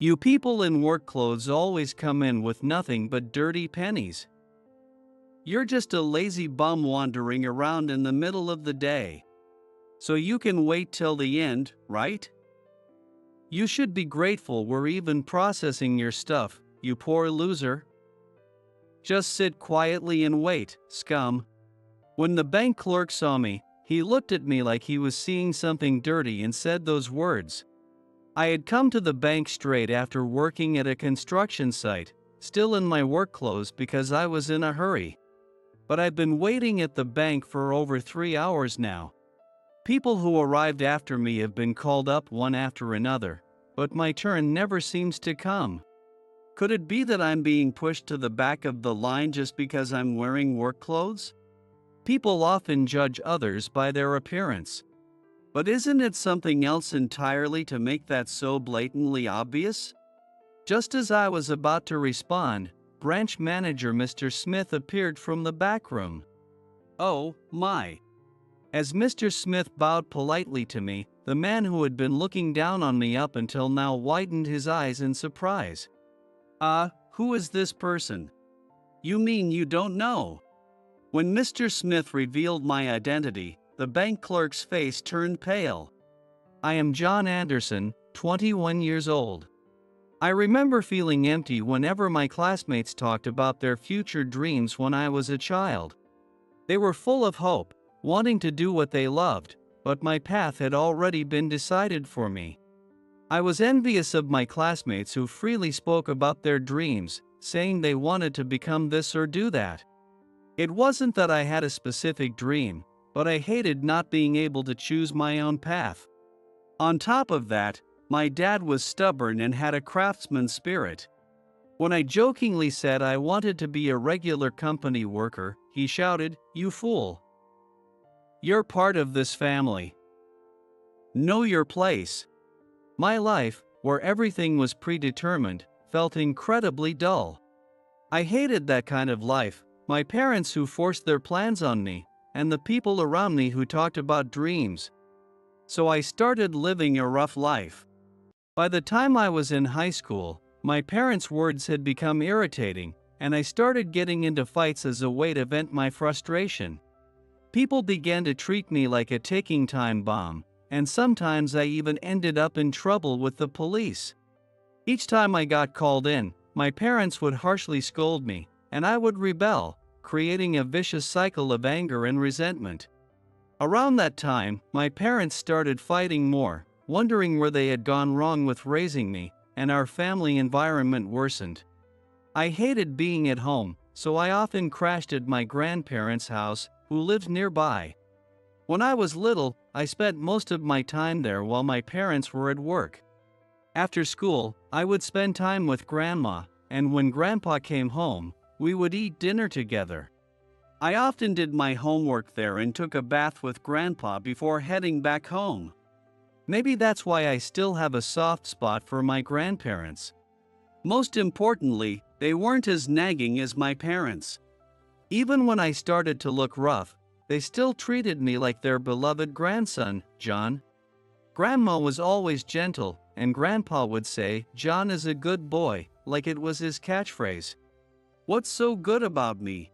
You people in work clothes always come in with nothing but dirty pennies. You're just a lazy bum wandering around in the middle of the day. So you can wait till the end, right? You should be grateful we're even processing your stuff, you poor loser. Just sit quietly and wait, scum. When the bank clerk saw me, he looked at me like he was seeing something dirty and said those words. I had come to the bank straight after working at a construction site, still in my work clothes because I was in a hurry. But I've been waiting at the bank for over 3 hours now. People who arrived after me have been called up one after another, but my turn never seems to come. Could it be that I'm being pushed to the back of the line just because I'm wearing work clothes? People often judge others by their appearance. But isn't it something else entirely to make that so blatantly obvious? Just as I was about to respond, branch manager Mr. Smith appeared from the back room. Oh, my. As Mr. Smith bowed politely to me, the man who had been looking down on me up until now widened his eyes in surprise. Who is this person? You mean you don't know? When Mr. Smith revealed my identity, the bank clerk's face turned pale. I am John Anderson, 21 years old. I remember feeling empty whenever my classmates talked about their future dreams when I was a child. They were full of hope, wanting to do what they loved, but my path had already been decided for me. I was envious of my classmates who freely spoke about their dreams, saying they wanted to become this or do that. It wasn't that I had a specific dream, but I hated not being able to choose my own path. On top of that, my dad was stubborn and had a craftsman spirit. When I jokingly said I wanted to be a regular company worker, he shouted, "You fool. You're part of this family. Know your place." My life, where everything was predetermined, felt incredibly dull. I hated that kind of life, my parents who forced their plans on me, and the people around me who talked about dreams. So I started living a rough life. By the time I was in high school, my parents' words had become irritating, and I started getting into fights as a way to vent my frustration. People began to treat me like a ticking time bomb, and sometimes I even ended up in trouble with the police. Each time I got called in, my parents would harshly scold me, and I would rebel, creating a vicious cycle of anger and resentment. Around that time, my parents started fighting more, wondering where they had gone wrong with raising me, and our family environment worsened. I hated being at home, so I often crashed at my grandparents' house, who lived nearby. When I was little, I spent most of my time there while my parents were at work. After school, I would spend time with Grandma, and when Grandpa came home, we would eat dinner together. I often did my homework there and took a bath with Grandpa before heading back home. Maybe that's why I still have a soft spot for my grandparents. Most importantly, they weren't as nagging as my parents. Even when I started to look rough, they still treated me like their beloved grandson, John. Grandma was always gentle, and Grandpa would say, "John is a good boy," like it was his catchphrase. What's so good about me?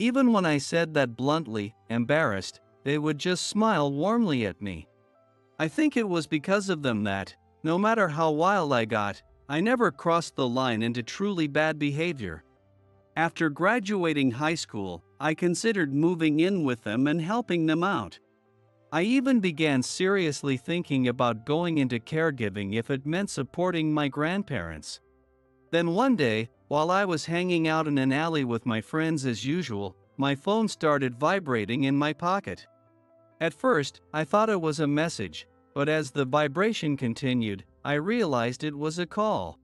Even when I said that bluntly, embarrassed, they would just smile warmly at me. I think it was because of them that, no matter how wild I got, I never crossed the line into truly bad behavior. After graduating high school, I considered moving in with them and helping them out. I even began seriously thinking about going into caregiving if it meant supporting my grandparents. Then one day, while I was hanging out in an alley with my friends as usual, my phone started vibrating in my pocket. At first, I thought it was a message, but as the vibration continued, I realized it was a call.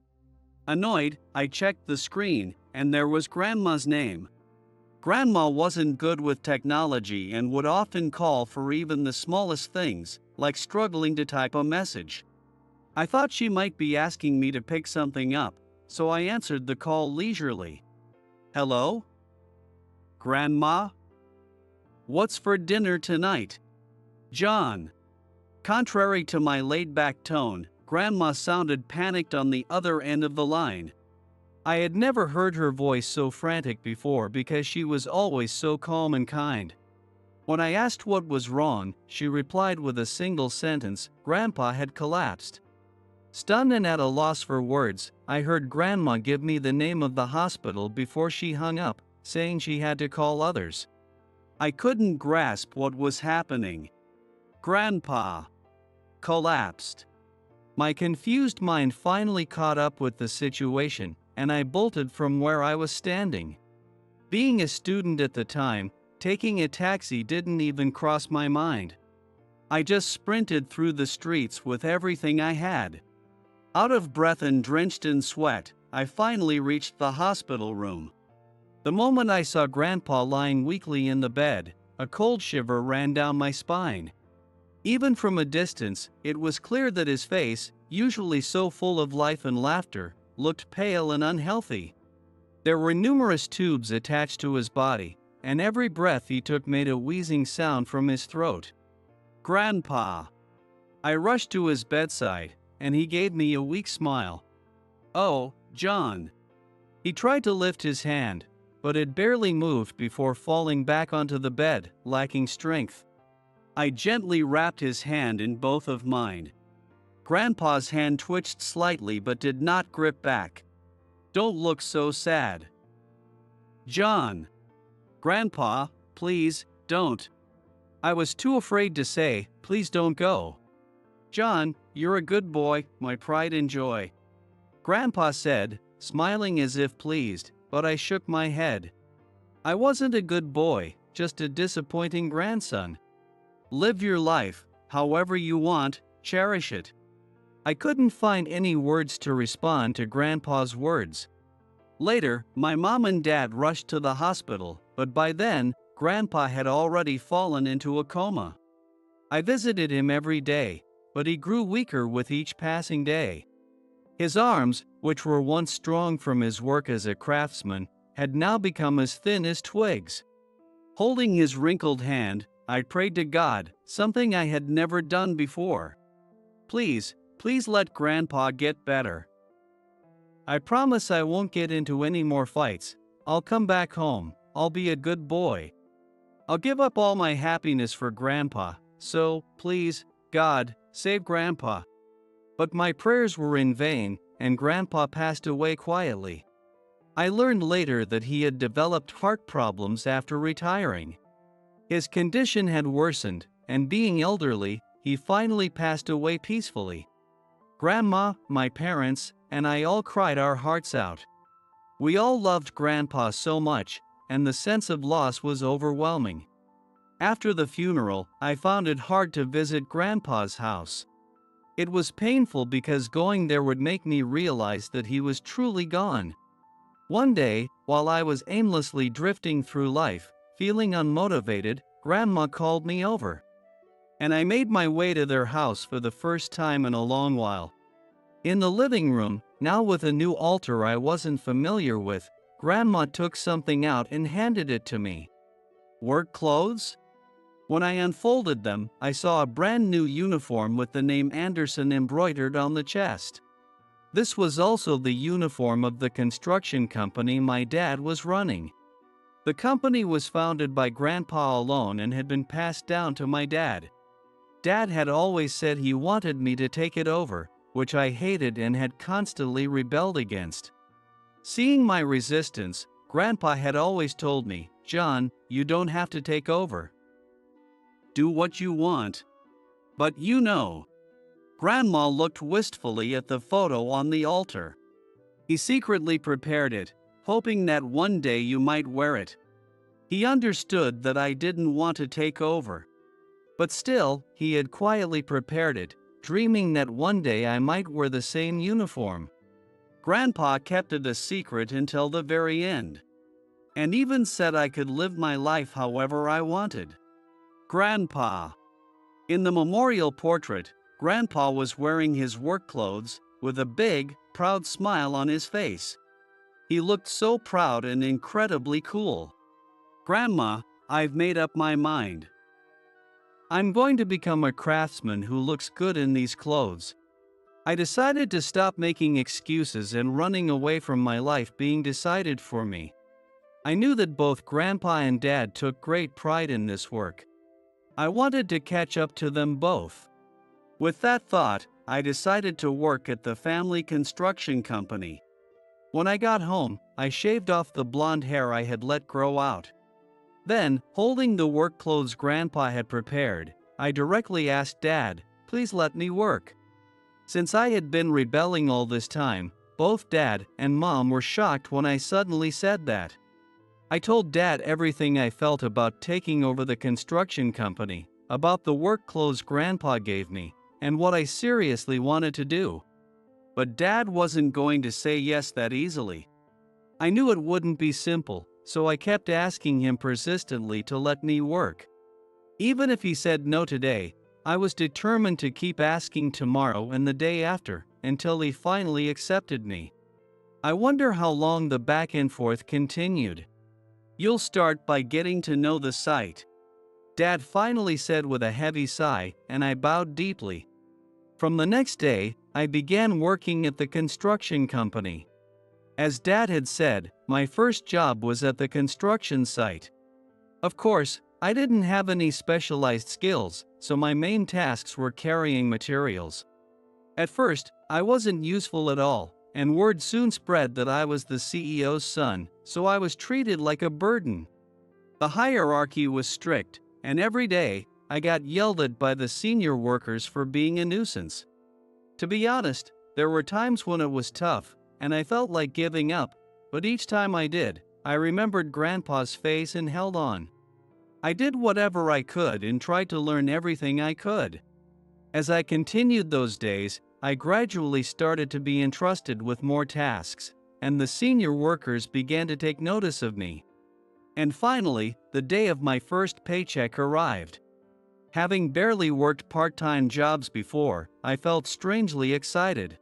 Annoyed, I checked the screen, and there was Grandma's name. Grandma wasn't good with technology and would often call for even the smallest things, like struggling to type a message. I thought she might be asking me to pick something up, so I answered the call leisurely. "Hello? Grandma? What's for dinner tonight?" "John." Contrary to my laid-back tone, Grandma sounded panicked on the other end of the line. I had never heard her voice so frantic before because she was always so calm and kind. When I asked what was wrong, she replied with a single sentence: Grandpa had collapsed. Stunned and at a loss for words, I heard Grandma give me the name of the hospital before she hung up, saying she had to call others. I couldn't grasp what was happening. Grandpa collapsed. My confused mind finally caught up with the situation, and I bolted from where I was standing. Being a student at the time, taking a taxi didn't even cross my mind. I just sprinted through the streets with everything I had. Out of breath and drenched in sweat, I finally reached the hospital room. The moment I saw Grandpa lying weakly in the bed, a cold shiver ran down my spine. Even from a distance, it was clear that his face, usually so full of life and laughter, looked pale and unhealthy. There were numerous tubes attached to his body, and every breath he took made a wheezing sound from his throat. Grandpa! I rushed to his bedside, and he gave me a weak smile. Oh, John! He tried to lift his hand, but it barely moved before falling back onto the bed, lacking strength. I gently wrapped his hand in both of mine. Grandpa's hand twitched slightly but did not grip back. Don't look so sad. John! Grandpa, please, don't. I was too afraid to say, please don't go. John, you're a good boy, my pride and joy. Grandpa said, smiling as if pleased, but I shook my head. I wasn't a good boy, just a disappointing grandson. Live your life, however you want, cherish it. I couldn't find any words to respond to Grandpa's words. Later, my mom and dad rushed to the hospital, but by then, Grandpa had already fallen into a coma. I visited him every day, but he grew weaker with each passing day. His arms, which were once strong from his work as a craftsman, had now become as thin as twigs. Holding his wrinkled hand, I prayed to God, something I had never done before. Please let Grandpa get better. I promise I won't get into any more fights. I'll come back home. I'll be a good boy. I'll give up all my happiness for Grandpa, so, please, God, save Grandpa. But my prayers were in vain, and Grandpa passed away quietly. I learned later that he had developed heart problems after retiring. His condition had worsened, and being elderly, he finally passed away peacefully. Grandma, my parents, and I all cried our hearts out. We all loved Grandpa so much, and the sense of loss was overwhelming. After the funeral, I found it hard to visit Grandpa's house. It was painful because going there would make me realize that he was truly gone. One day, while I was aimlessly drifting through life, feeling unmotivated, Grandma called me over. And I made my way to their house for the first time in a long while. In the living room, now with a new altar I wasn't familiar with, Grandma took something out and handed it to me. Work clothes? When I unfolded them, I saw a brand new uniform with the name Anderson embroidered on the chest. This was also the uniform of the construction company my dad was running. The company was founded by Grandpa alone and had been passed down to my dad. Dad had always said he wanted me to take it over, which I hated and had constantly rebelled against. Seeing my resistance, Grandpa had always told me, John, you don't have to take over. Do what you want. But you know. Grandma looked wistfully at the photo on the altar. He secretly prepared it, hoping that one day you might wear it. He understood that I didn't want to take over. But still, he had quietly prepared it, dreaming that one day I might wear the same uniform. Grandpa kept it a secret until the very end. And even said I could live my life however I wanted. Grandpa. In the memorial portrait, Grandpa was wearing his work clothes, with a big, proud smile on his face. He looked so proud and incredibly cool. Grandma, I've made up my mind. I'm going to become a craftsman who looks good in these clothes. I decided to stop making excuses and running away from my life being decided for me. I knew that both Grandpa and Dad took great pride in this work. I wanted to catch up to them both. With that thought, I decided to work at the family construction company. When I got home, I shaved off the blonde hair I had let grow out. Then, holding the work clothes Grandpa had prepared, I directly asked Dad, "Please let me work." Since I had been rebelling all this time, both Dad and Mom were shocked when I suddenly said that. I told Dad everything I felt about taking over the construction company, about the work clothes Grandpa gave me, and what I seriously wanted to do. But Dad wasn't going to say yes that easily. I knew it wouldn't be simple, so I kept asking him persistently to let me work. Even if he said no today, I was determined to keep asking tomorrow and the day after, until he finally accepted me. I wonder how long the back and forth continued. "You'll start by getting to know the site," Dad finally said with a heavy sigh, and I bowed deeply. From the next day, I began working at the construction company. As Dad had said, my first job was at the construction site. Of course, I didn't have any specialized skills, so my main tasks were carrying materials. At first, I wasn't useful at all, and word soon spread that I was the CEO's son, so I was treated like a burden. The hierarchy was strict, and every day, I got yelled at by the senior workers for being a nuisance. To be honest, there were times when it was tough, and I felt like giving up, but each time I did, I remembered Grandpa's face and held on. I did whatever I could and tried to learn everything I could. As I continued those days, I gradually started to be entrusted with more tasks, and the senior workers began to take notice of me. And finally, the day of my first paycheck arrived. Having barely worked part-time jobs before, I felt strangely excited.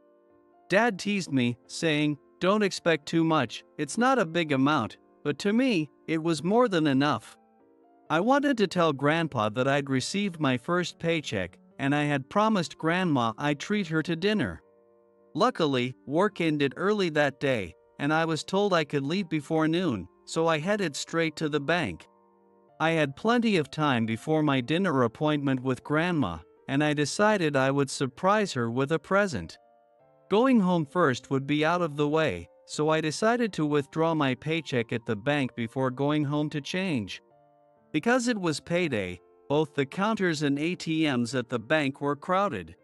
Dad teased me, saying, "Don't expect too much, it's not a big amount," but to me, it was more than enough. I wanted to tell Grandpa that I'd received my first paycheck, and I had promised Grandma I'd treat her to dinner. Luckily, work ended early that day, and I was told I could leave before noon, so I headed straight to the bank. I had plenty of time before my dinner appointment with Grandma, and I decided I would surprise her with a present. Going home first would be out of the way, so I decided to withdraw my paycheck at the bank before going home to change. Because it was payday, both the counters and ATMs at the bank were crowded.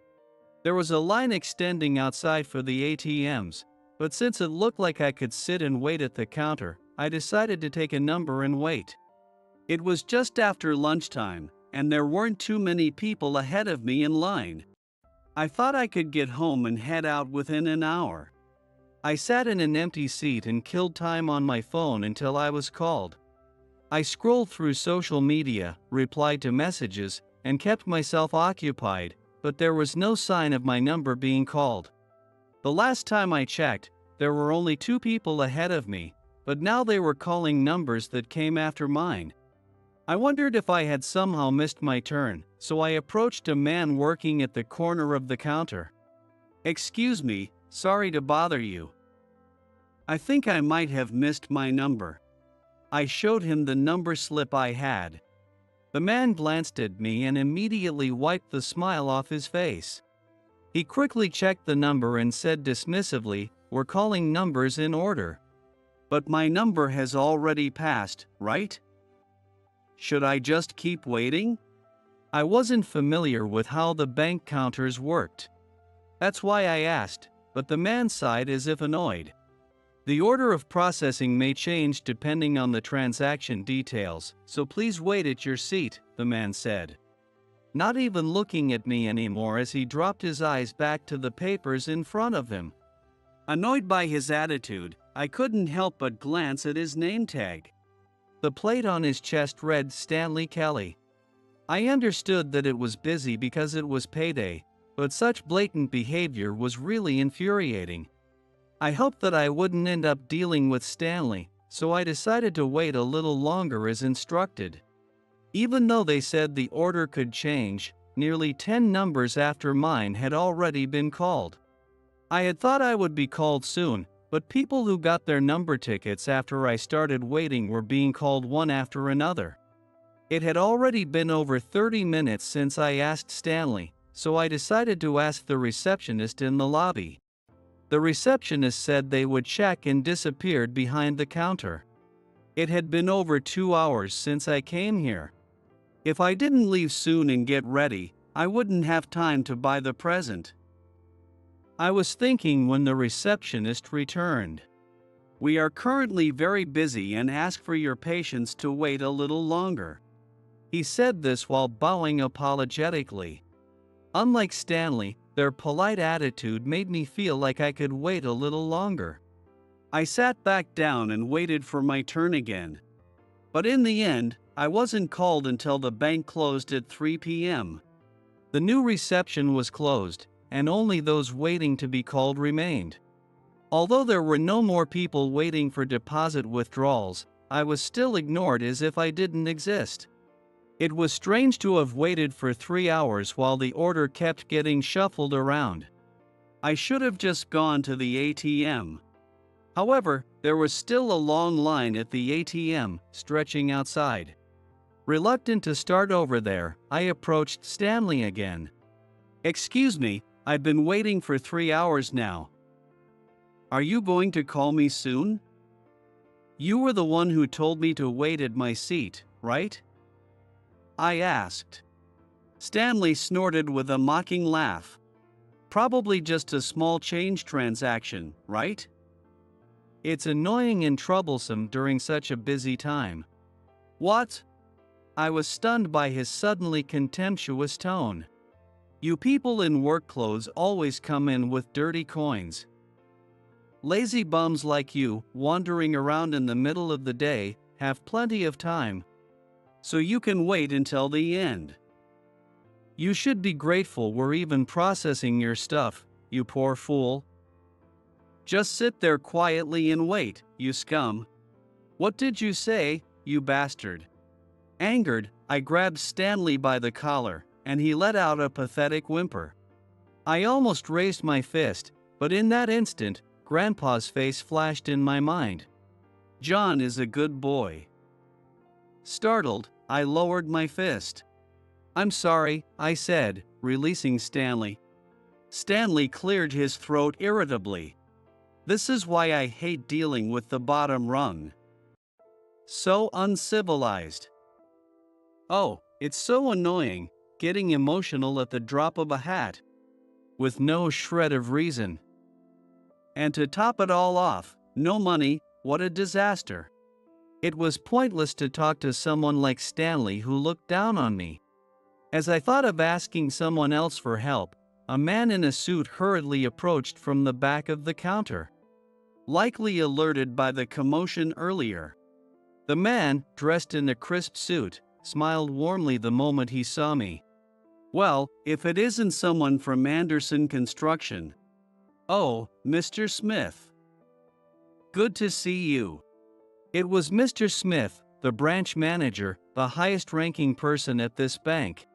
There was a line extending outside for the ATMs, but since it looked like I could sit and wait at the counter, I decided to take a number and wait. It was just after lunchtime, and there weren't too many people ahead of me in line. I thought I could get home and head out within an hour. I sat in an empty seat and killed time on my phone until I was called. I scrolled through social media, replied to messages, and kept myself occupied, but there was no sign of my number being called. The last time I checked, there were only 2 people ahead of me, but now they were calling numbers that came after mine. I wondered if I had somehow missed my turn, so I approached a man working at the corner of the counter. "Excuse me, sorry to bother you. I think I might have missed my number." I showed him the number slip I had. The man glanced at me and immediately wiped the smile off his face. He quickly checked the number and said dismissively, "We're calling numbers in order." "But my number has already passed, right? Should I just keep waiting?" I wasn't familiar with how the bank counters worked. That's why I asked, but the man sighed as if annoyed. "The order of processing may change depending on the transaction details, so please wait at your seat," the man said. Not even looking at me anymore as he dropped his eyes back to the papers in front of him. Annoyed by his attitude, I couldn't help but glance at his name tag. The plate on his chest read Stanley Kelly. I understood that it was busy because it was payday, but such blatant behavior was really infuriating. I hoped that I wouldn't end up dealing with Stanley, so I decided to wait a little longer as instructed. Even though they said the order could change, nearly 10 numbers after mine had already been called. I had thought I would be called soon, but people who got their number tickets after I started waiting were being called one after another. It had already been over 30 minutes since I asked Stanley, so I decided to ask the receptionist in the lobby. The receptionist said they would check and disappeared behind the counter. It had been over 2 hours since I came here. If I didn't leave soon and get ready, I wouldn't have time to buy the present. I was thinking when the receptionist returned. We are currently very busy and ask for your patience to wait a little longer. He said this while bowing apologetically. Unlike Stanley, their polite attitude made me feel like I could wait a little longer. I sat back down and waited for my turn again. But in the end, I wasn't called until the bank closed at 3 p.m. The new reception was closed, and only those waiting to be called remained. Although there were no more people waiting for deposit withdrawals, I was still ignored as if I didn't exist. It was strange to have waited for 3 hours while the order kept getting shuffled around. I should have just gone to the ATM. However, there was still a long line at the ATM, stretching outside. Reluctant to start over there, I approached Stanley again. "Excuse me, I've been waiting for 3 hours now. Are you going to call me soon? You were the one who told me to wait at my seat, right?" I asked. Stanley snorted with a mocking laugh. "Probably just a small change transaction, right? It's annoying and troublesome during such a busy time." "What?" I was stunned by his suddenly contemptuous tone. "You people in work clothes always come in with dirty coins. Lazy bums like you, wandering around in the middle of the day, have plenty of time. So you can wait until the end. You should be grateful we're even processing your stuff, you poor fool. Just sit there quietly and wait, you scum." "What did you say, you bastard?" Angered, I grabbed Stanley by the collar, and he let out a pathetic whimper. I almost raised my fist, but in that instant, Grandpa's face flashed in my mind. John is a good boy. Startled, I lowered my fist. "I'm sorry," I said, releasing Stanley. Stanley cleared his throat irritably. "This is why I hate dealing with the bottom rung. So uncivilized. Oh, it's so annoying, getting emotional at the drop of a hat. With no shred of reason. And to top it all off, no money, what a disaster." It was pointless to talk to someone like Stanley who looked down on me. As I thought of asking someone else for help, a man in a suit hurriedly approached from the back of the counter. Likely alerted by the commotion earlier. The man, dressed in a crisp suit, smiled warmly the moment he saw me. "Well, if it isn't someone from Anderson Construction. Oh, Mr. Smith. Good to see you." It was Mr. Smith, the branch manager, the highest-ranking person at this bank.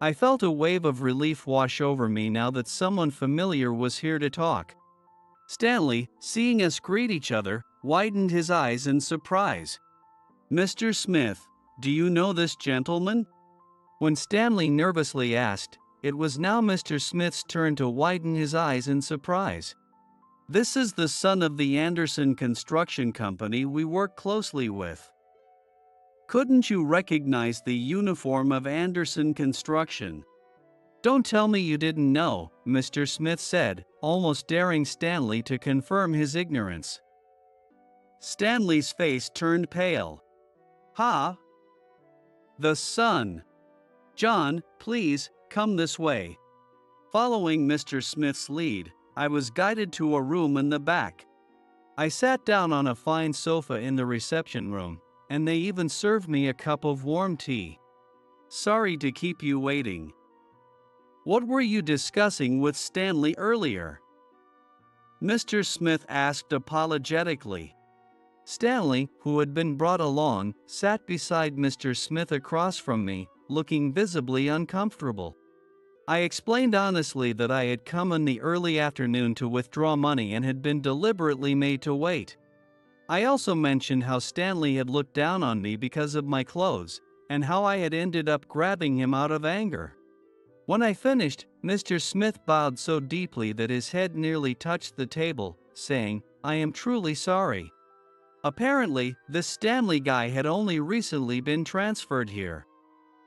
I felt a wave of relief wash over me now that someone familiar was here to talk. Stanley, seeing us greet each other, widened his eyes in surprise. "Mr. Smith, do you know this gentleman?" When Stanley nervously asked, it was now Mr. Smith's turn to widen his eyes in surprise. "This is the son of the Anderson Construction Company we work closely with. Couldn't you recognize the uniform of Anderson Construction?" "Don't tell me you didn't know," Mr. Smith said, almost daring Stanley to confirm his ignorance. Stanley's face turned pale. "Ha? The son. John, please, come this way." Following Mr. Smith's lead, I was guided to a room in the back. I sat down on a fine sofa in the reception room, and they even served me a cup of warm tea. "Sorry to keep you waiting. What were you discussing with Stanley earlier?" Mr. Smith asked apologetically. Stanley, who had been brought along, sat beside Mr. Smith across from me, looking visibly uncomfortable. I explained honestly that I had come in the early afternoon to withdraw money and had been deliberately made to wait. I also mentioned how Stanley had looked down on me because of my clothes, and how I had ended up grabbing him out of anger. When I finished, Mr. Smith bowed so deeply that his head nearly touched the table, saying, "I am truly sorry." Apparently, this Stanley guy had only recently been transferred here.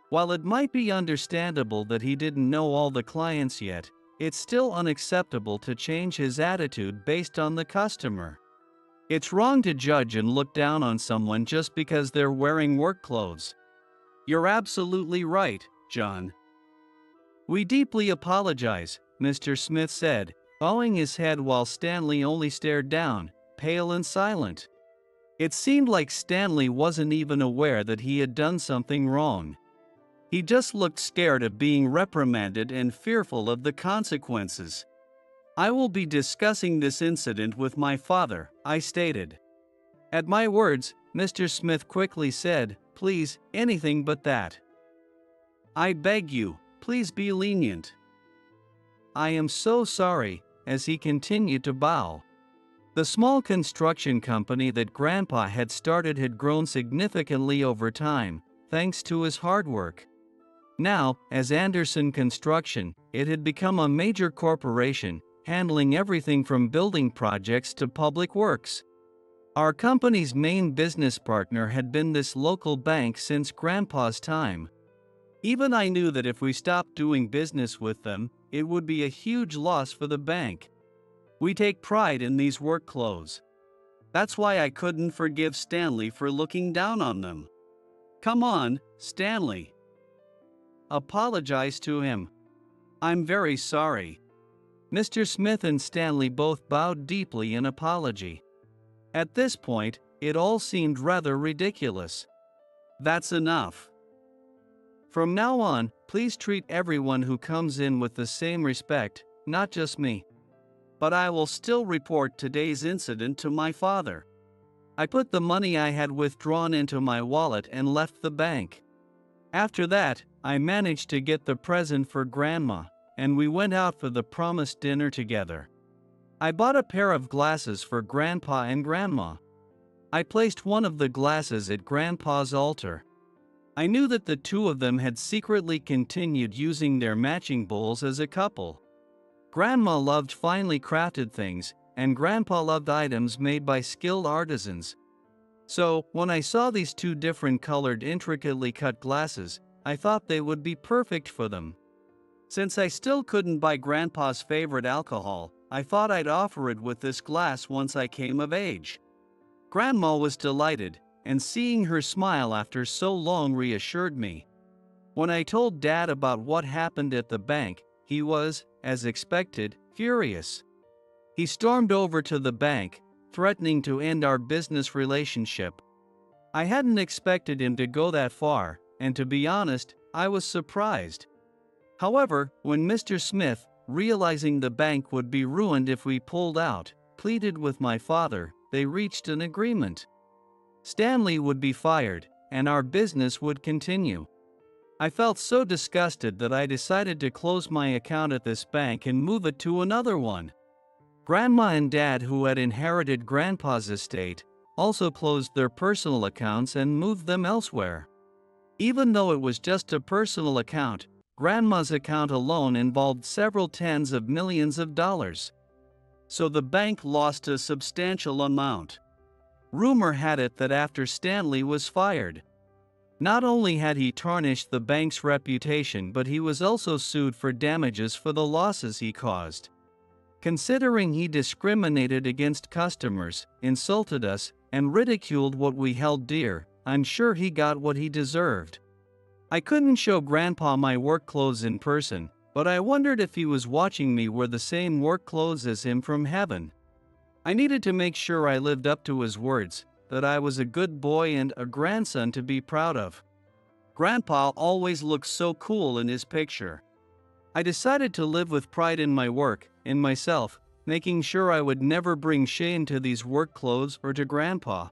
While it might be understandable that he didn't know all the clients yet, it's still unacceptable to change his attitude based on the customer. It's wrong to judge and look down on someone just because they're wearing work clothes. You're absolutely right, John. We deeply apologize, Mr. Smith said, bowing his head while Stanley only stared down, pale and silent. It seemed like Stanley wasn't even aware that he had done something wrong. He just looked scared of being reprimanded and fearful of the consequences. "I will be discussing this incident with my father," I stated. At my words, Mr. Smith quickly said, "Please, anything but that. I beg you, please be lenient." "I am so sorry," as he continued to bow. The small construction company that Grandpa had started had grown significantly over time, thanks to his hard work. Now, as Anderson Construction, it had become a major corporation, handling everything from building projects to public works. Our company's main business partner had been this local bank since Grandpa's time. Even I knew that if we stopped doing business with them, it would be a huge loss for the bank. We take pride in these work clothes. That's why I couldn't forgive Stanley for looking down on them. "Come on, Stanley. Apologize to him." "I'm very sorry." Mr. Smith and Stanley both bowed deeply in apology. At this point, it all seemed rather ridiculous. "That's enough. From now on, please treat everyone who comes in with the same respect, not just me. But I will still report today's incident to my father." I put the money I had withdrawn into my wallet and left the bank. After that, I managed to get the present for Grandma, and we went out for the promised dinner together. I bought a pair of glasses for Grandpa and Grandma. I placed one of the glasses at Grandpa's altar. I knew that the two of them had secretly continued using their matching bowls as a couple. Grandma loved finely crafted things, and Grandpa loved items made by skilled artisans. So, when I saw these two different colored intricately cut glasses, I thought they would be perfect for them. Since I still couldn't buy Grandpa's favorite alcohol, I thought I'd offer it with this glass once I came of age. Grandma was delighted, and seeing her smile after so long reassured me. When I told Dad about what happened at the bank, he was, as expected, furious. He stormed over to the bank, threatening to end our business relationship. I hadn't expected him to go that far, and to be honest, I was surprised. However, when Mr. Smith, realizing the bank would be ruined if we pulled out, pleaded with my father, they reached an agreement. Stanley would be fired, and our business would continue. I felt so disgusted that I decided to close my account at this bank and move it to another one. Grandma and Dad, who had inherited Grandpa's estate, also closed their personal accounts and moved them elsewhere. Even though it was just a personal account, Grandma's account alone involved several tens of millions of dollars. So the bank lost a substantial amount. Rumor had it that after Stanley was fired, not only had he tarnished the bank's reputation, but he was also sued for damages for the losses he caused. Considering he discriminated against customers, insulted us, and ridiculed what we held dear, I'm sure he got what he deserved. I couldn't show Grandpa my work clothes in person, but I wondered if he was watching me wear the same work clothes as him from heaven. I needed to make sure I lived up to his words, that I was a good boy and a grandson to be proud of. Grandpa always looked so cool in his picture. I decided to live with pride in my work, in myself, making sure I would never bring shame to these work clothes or to Grandpa.